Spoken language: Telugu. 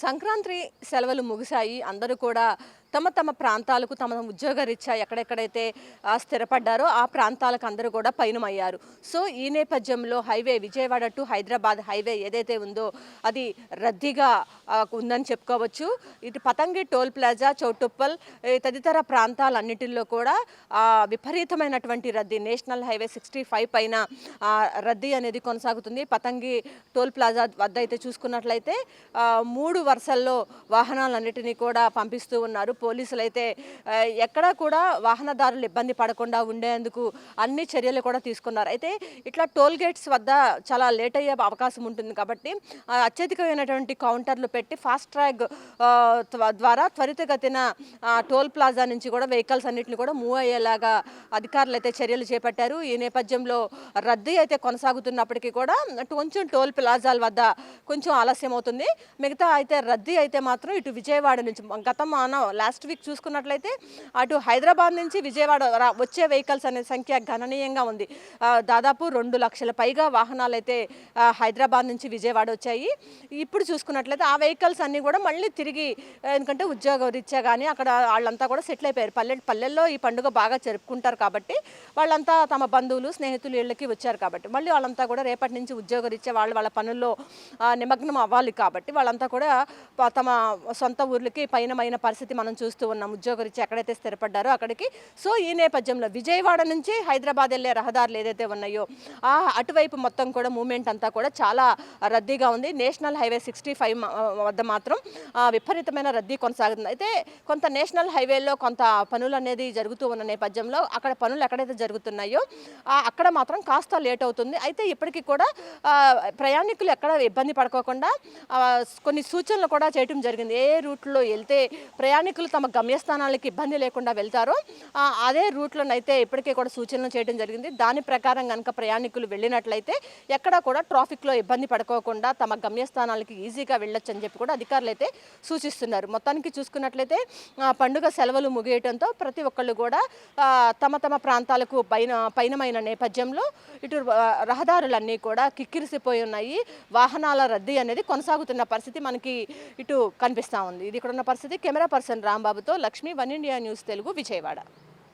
సంక్రాంతి సెలవులు ముగిశాయి. అందరూ కూడా తమ తమ ప్రాంతాలకు తమ ఉద్యోగరీత్యా ఎక్కడెక్కడైతే స్థిరపడ్డారో ఆ ప్రాంతాలకు అందరూ కూడా పయనమయ్యారు. సో ఈ నేపథ్యంలో highway Vijayawada to Hyderabad highway ఏదైతే ఉందో అది రద్దీగా ఉందని చెప్పుకోవచ్చు. ఇటు పతంగి టోల్ ప్లాజా, చౌటుప్పల్ తదితర ప్రాంతాలన్నిటిల్లో కూడా విపరీతమైనటువంటి రద్దీ. నేషనల్ హైవే 65 పైన రద్దీ అనేది కొనసాగుతుంది. పతంగి టోల్ ప్లాజా వద్ద అయితే చూసుకున్నట్లయితే 3 వరుసల్లో వాహనాలన్నిటినీ కూడా పంపిస్తూ ఉన్నారు. పోలీసులు అయితే ఎక్కడా కూడా వాహనదారులు ఇబ్బంది పడకుండా ఉండేందుకు అన్ని చర్యలు కూడా తీసుకున్నారు. అయితే ఇట్లా టోల్ గేట్స్ వద్ద చాలా లేట్ అయ్యే అవకాశం ఉంటుంది కాబట్టి అత్యధికమైనటువంటి కౌంటర్లు పెట్టి ఫాస్ట్ ట్రాక్ ద్వారా త్వరితగతిన టోల్ ప్లాజా నుంచి కూడా వెహికల్స్ అన్నింటిని కూడా మూవ్ అయ్యేలాగా అధికారులు అయితే చర్యలు చేపట్టారు. ఈ నేపథ్యంలో రద్దీ అయితే కొనసాగుతున్నప్పటికీ కూడా కొంచెం టోల్ ప్లాజాల వద్ద కొంచెం ఆలస్యం అవుతుంది. మిగతా అయితే రద్దీ అయితే మాత్రం ఇటు విజయవాడ నుంచి లాస్ట్ వీక్ చూసుకున్నట్లయితే అటు హైదరాబాద్ నుంచి విజయవాడ వచ్చే వెహికల్స్ అనే సంఖ్య గణనీయంగా ఉంది. దాదాపు 2 లక్షల పైగా వాహనాలు అయితే హైదరాబాద్ నుంచి విజయవాడ వచ్చాయి. ఇప్పుడు చూసుకున్నట్లయితే ఆ వెహికల్స్ అన్నీ కూడా మళ్ళీ తిరిగి ఎందుకంటే ఉద్యోగ రీత్యా కానీ అక్కడ వాళ్ళంతా కూడా సెటిల్ అయిపోయారు. పల్లెల్లో ఈ పండుగ బాగా జరుపుకుంటారు కాబట్టి వాళ్ళంతా తమ బంధువులు స్నేహితులు ఇళ్ళకి వచ్చారు కాబట్టి మళ్ళీ వాళ్ళంతా కూడా రేపటి నుంచి ఉద్యోగ రీత్యా వాళ్ళ పనుల్లో నిమగ్నం అవ్వాలి కాబట్టి వాళ్ళంతా కూడా తమ సొంత ఊర్లకి పయనమైన పరిస్థితి మనం చూస్తూ ఉన్నాం. ఉద్యోగరీత్యా ఎక్కడైతే స్థిరపడ్డారో అక్కడికి. సో ఈ నేపథ్యంలో విజయవాడ నుంచి హైదరాబాద్ వెళ్ళే రహదారులు ఏదైతే ఉన్నాయో అటువైపు మొత్తం కూడా మూమెంట్ అంతా కూడా చాలా రద్దీగా ఉంది. నేషనల్ హైవే 65 వద్ద మాత్రం విపరీతమైన రద్దీ కొనసాగుతుంది. అయితే కొంత నేషనల్ హైవేలో కొంత పనులు అనేది జరుగుతూ ఉన్న నేపథ్యంలో అక్కడ పనులు ఎక్కడైతే జరుగుతున్నాయో అక్కడ మాత్రం కాస్త లేట్ అవుతుంది. అయితే ఇప్పటికీ కూడా ప్రయాణికులు ఎక్కడ ఇబ్బంది పడుకోకుండా కొన్ని సూచనలు కూడా చేయడం జరిగింది. ఏ రూట్లో వెళ్తే ప్రయాణికులు తమ గమ్యస్థానాలకి ఇబ్బంది లేకుండా వెళ్తారో అదే రూట్లోనైతే ఇప్పటికే కూడా సూచనలు చేయడం జరిగింది. దాని ప్రకారం కనుక ప్రయాణికులు వెళ్ళినట్లయితే ఎక్కడా కూడా ట్రాఫిక్లో ఇబ్బంది పడుకోకుండా తమ గమ్యస్థానాలకి ఈజీగా వెళ్ళొచ్చు అని చెప్పి కూడా అధికారులు అయితే సూచిస్తున్నారు. మొత్తానికి చూసుకున్నట్లయితే పండుగ సెలవులు ముగియటంతో ప్రతి ఒక్కళ్ళు కూడా తమ తమ ప్రాంతాలకు పయనమైన నేపథ్యంలో ఇటు రహదారులన్నీ కూడా కిక్కిరిసిపోయి ఉన్నాయి. వాహనాల రద్దీ అనేది కొనసాగుతున్న పరిస్థితి మనకి ఇటు కనిపిస్తూ ఉంది. ఇది ఇక్కడ ఉన్న పరిస్థితి. కెమెరా పర్సన్ రాంబాబుతో లక్ష్మి, 1 ఇండియా న్యూస్ తెలుగు, విజయవాడ.